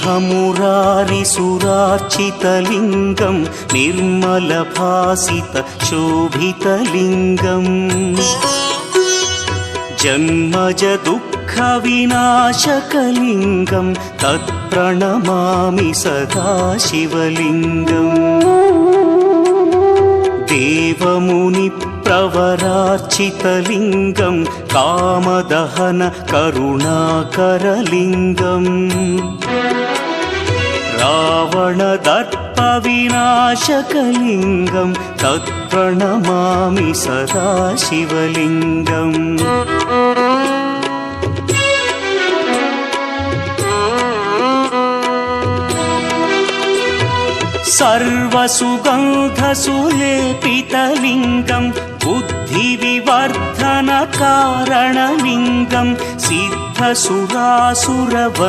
ब्रह्ममुरारिसुरार्चितलिङ्गं निर्मलभासितशोभितलिङ्गम् जन्मजदुःखविनाशकलिङ्गं तत्प्रणमामि सदा शिवलिङ्गम् देवमुनिप्रवरार्चितलिङ्गं कामदहन करुणाकरलिङ्गम् रावणदर्पविनाशकलिङ्गं तत्प्रणमामि सदा शिवलिङ्गम् सर्वसुगन्धसुलेपितलिङ्गं बुद्धिविवर्धनकारणलिङ्गं सिद्धसुरासुरवन्द्यलिङ्गम्